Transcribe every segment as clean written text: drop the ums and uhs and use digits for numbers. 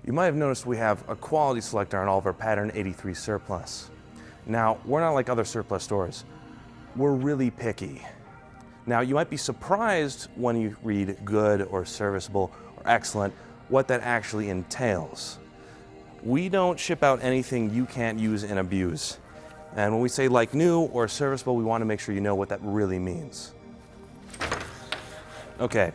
You might have noticed we have a quality selector on all of our Pattern 83 Surplus. Now, we're not like other surplus stores. We're really picky. Now, you might be surprised when you read good or serviceable or excellent what that actually entails. We don't ship out anything you can't use and abuse. And when we say like new or serviceable, we want to make sure you know what that really means. Okay,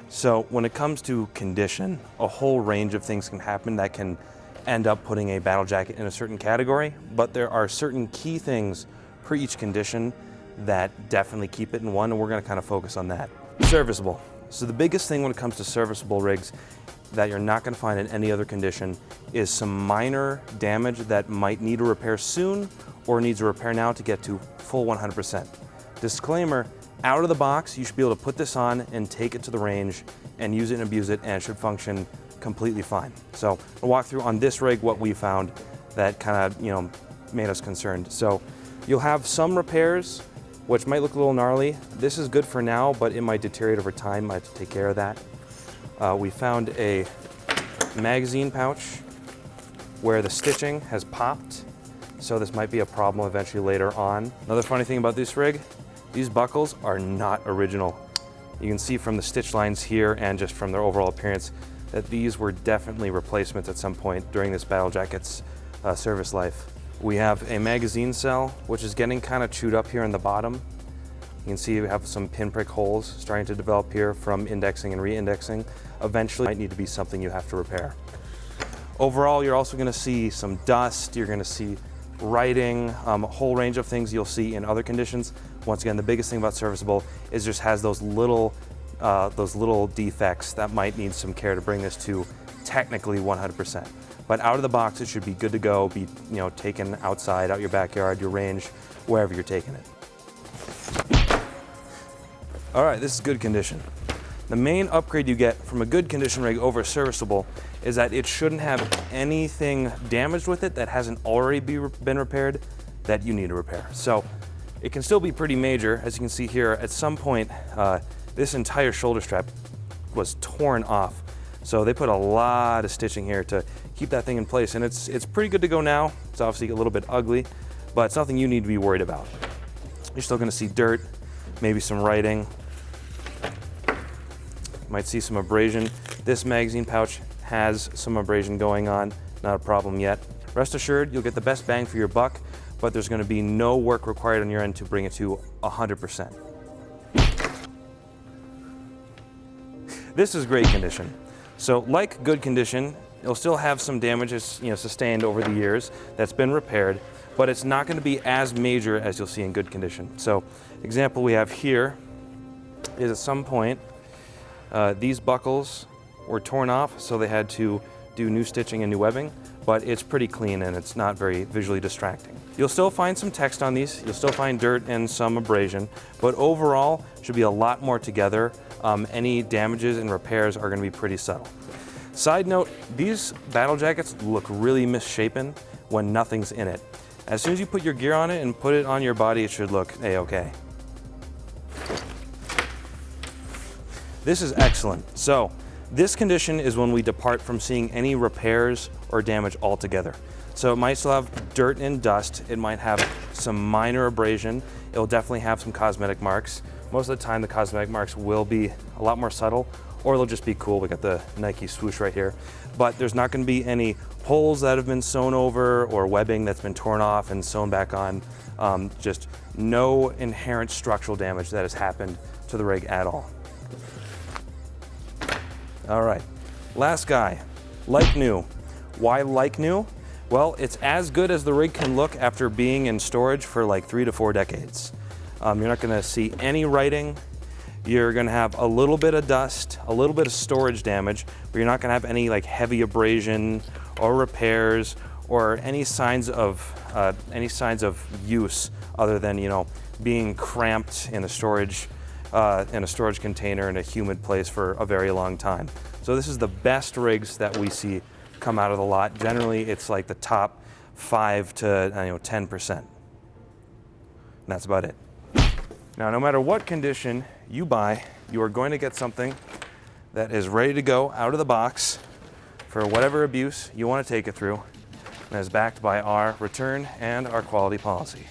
so when it comes to condition, a whole range of things can happen that can end up putting a battle jacket in a certain category, but there are certain key things per each condition that definitely keep it in one, and we're going to kind of focus on that. Serviceable. So the biggest thing when it comes to serviceable rigs that you're not going to find in any other condition is some minor damage that might need a repair soon or needs a repair now to get to full 100%. Disclaimer, out of the box, you should be able to put this on and take it to the range and use it and abuse it, and it should function completely fine. So I'll walk through on this rig what we found that kind of, made us concerned. So you'll have some repairs which might look a little gnarly. This is good for now, but it might deteriorate over time. I have to take care of that. We found a magazine pouch where the stitching has popped, so this might be a problem eventually later on. Another funny thing about this rig, these buckles are not original. You can see from the stitch lines here and just from their overall appearance that these were definitely replacements at some point during this battle jacket's service life. We have a magazine cell, which is getting kind of chewed up here in the bottom. You can see we have some pinprick holes starting to develop here from indexing and re-indexing. Eventually, it might need to be something you have to repair. Overall, you're also going to see some dust. You're going to see writing, a whole range of things you'll see in other conditions. Once again, the biggest thing about serviceable is just has those little defects that might need some care to bring this to technically 100%. But out of the box, it should be good to go, be taken outside, out your backyard, your range, wherever you're taking it. All right, this is good condition. The main upgrade you get from a good condition rig over a serviceable is that it shouldn't have anything damaged with it that hasn't already been repaired that you need to repair. So it can still be pretty major. As you can see here, at some point, this entire shoulder strap was torn off. So they put a lot of stitching here to keep that thing in place, and it's pretty good to go now. It's obviously a little bit ugly, but it's nothing you need to be worried about. You're still gonna see dirt, maybe some writing. You might see some abrasion. This magazine pouch has some abrasion going on, not a problem yet. Rest assured, you'll get the best bang for your buck, but there's gonna be no work required on your end to bring it to 100%. This is great condition. So like good condition, it'll still have some damages sustained over the years that's been repaired, but it's not going to be as major as you'll see in good condition. So example we have here is at some point these buckles were torn off, so they had to do new stitching and new webbing, but it's pretty clean and it's not very visually distracting. You'll still find some text on these, you'll still find dirt and some abrasion, but overall should be a lot more together. Any damages and repairs are going to be pretty subtle. Side note, these battle jackets look really misshapen when nothing's in it. As soon as you put your gear on it and put it on your body, it should look a-okay. This is excellent. So this condition is when we depart from seeing any repairs or damage altogether. So it might still have dirt and dust. It might have some minor abrasion. It'll definitely have some cosmetic marks. Most of the time the cosmetic marks will be a lot more subtle, or they'll just be cool. We got the Nike swoosh right here. But there's not going to be any holes that have been sewn over or webbing that's been torn off and sewn back on. Just no inherent structural damage that has happened to the rig at all. All right, last guy, like new. Why like new? Well, it's as good as the rig can look after being in storage for like 3 to 4 decades. You're not going to see any writing. You're going to have a little bit of dust, a little bit of storage damage, but you're not going to have any like heavy abrasion or repairs or any signs of use other than being cramped in a storage container in a humid place for a very long time. So this is the best rigs that we see come out of the lot. Generally, it's like the top 5 to 10%. And that's about it. Now, no matter what condition you buy, you are going to get something that is ready to go out of the box for whatever abuse you want to take it through, and is backed by our return and our quality policy.